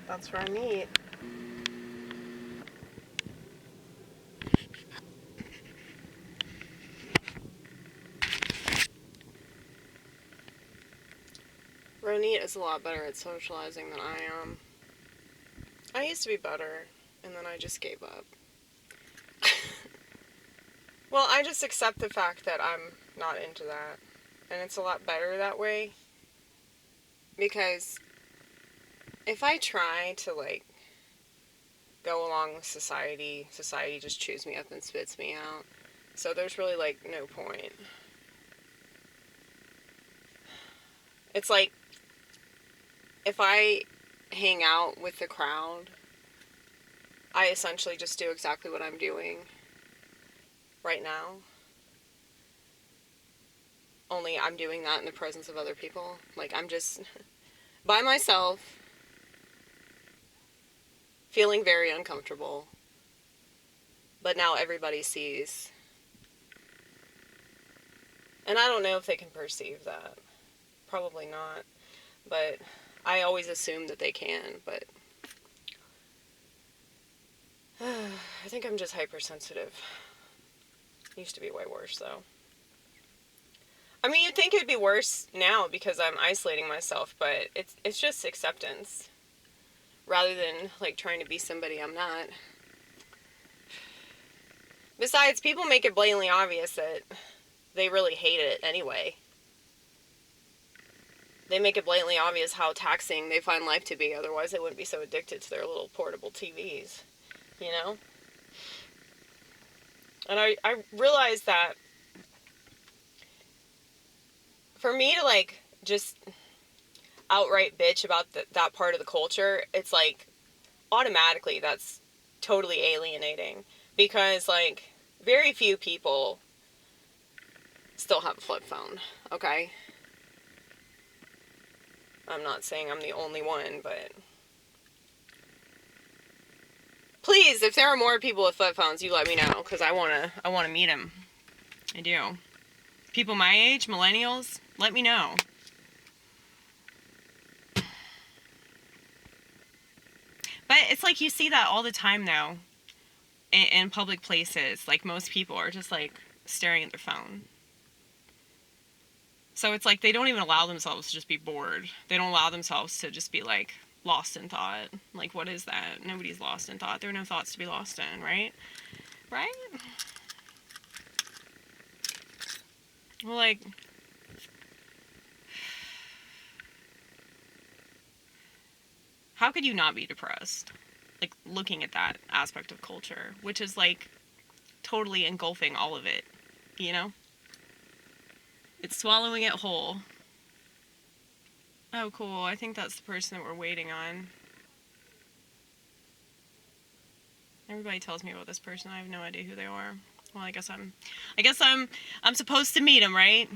That's ronnit. Ronnit is a lot better at socializing than I am. I used to be better, and then I just gave up. Well, I just accept the fact that I'm not into that. And it's a lot better that way. Because if I try to, like, go along with society, society just chews me up and spits me out. So there's really, like, no point. It's like, if I hang out with the crowd, I essentially just do exactly what I'm doing right now. Only I'm doing that in the presence of other people. Like, I'm just by myself, feeling very uncomfortable. But now everybody sees. And I don't know if they can perceive that. Probably not. But I always assume that they can. But I think I'm just hypersensitive. Used to be way worse, though. I mean, you'd think it'd be worse now because I'm isolating myself, but it's just acceptance. Rather than, like, trying to be somebody I'm not. Besides, people make it blatantly obvious that they really hate it anyway. They make it blatantly obvious how taxing they find life to be, otherwise they wouldn't be so addicted to their little portable TVs, you know? And I realized that for me to, like, just outright bitch about that part of the culture, it's like, automatically that's totally alienating. Because, like, very few people still have a flip phone, okay? I'm not saying I'm the only one, but please, if there are more people with flip phones, you let me know, because I wanna meet them. I do. People my age, millennials, let me know. But it's like you see that all the time now in public places. Like, most people are just, like, staring at their phone. So it's like they don't even allow themselves to just be bored. They don't allow themselves to just be, like, lost in thought. Like, what is that? Nobody's lost in thought. There are no thoughts to be lost in, right? Right? Well, like, how could you not be depressed? Like, looking at that aspect of culture, which is, like, totally engulfing all of it, you know? It's swallowing it whole. Oh, cool. I think that's the person that we're waiting on. Everybody tells me about this person. I have no idea who they are. Well, I guess I'm supposed to meet him, right?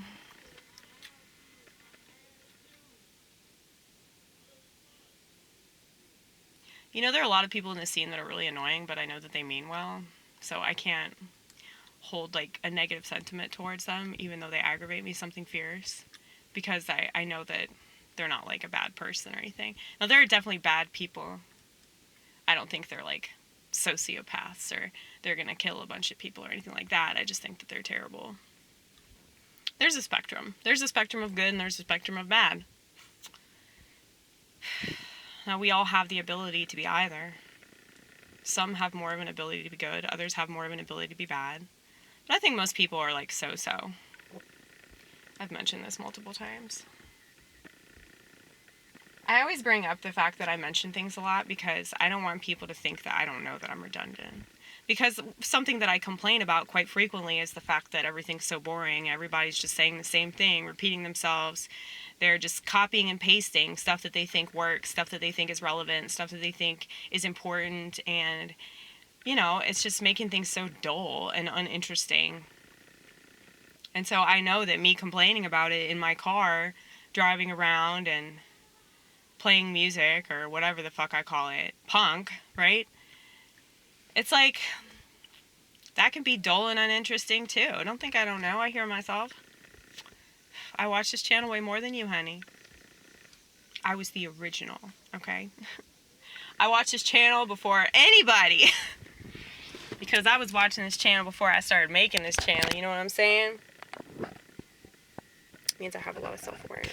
You know, there are a lot of people in the scene that are really annoying, but I know that they mean well. So I can't hold, like, a negative sentiment towards them, even though they aggravate me something fierce. Because I know that they're not, like, a bad person or anything. Now, there are definitely bad people. I don't think they're, like, sociopaths or they're gonna kill a bunch of people or anything like that. I just think that they're terrible. There's a spectrum. There's a spectrum of good and there's a spectrum of bad. Now, we all have the ability to be either. Some have more of an ability to be good, others have more of an ability to be bad. But I think most people are, like, so-so. I've mentioned this multiple times. I always bring up the fact that I mention things a lot because I don't want people to think that I don't know that I'm redundant. Because something that I complain about quite frequently is the fact that everything's so boring. Everybody's just saying the same thing, repeating themselves. They're just copying and pasting stuff that they think works, stuff that they think is relevant, stuff that they think is important. And, you know, it's just making things so dull and uninteresting. And so I know that me complaining about it in my car, driving around and playing music or whatever the fuck I call it, punk, right? It's like, that can be dull and uninteresting too. Don't think I don't know. I hear myself. I watch this channel way more than you, honey. I was the original, okay? I watched this channel before anybody. Because I was watching this channel before I started making this channel, you know what I'm saying? It means I have a lot of self-awareness.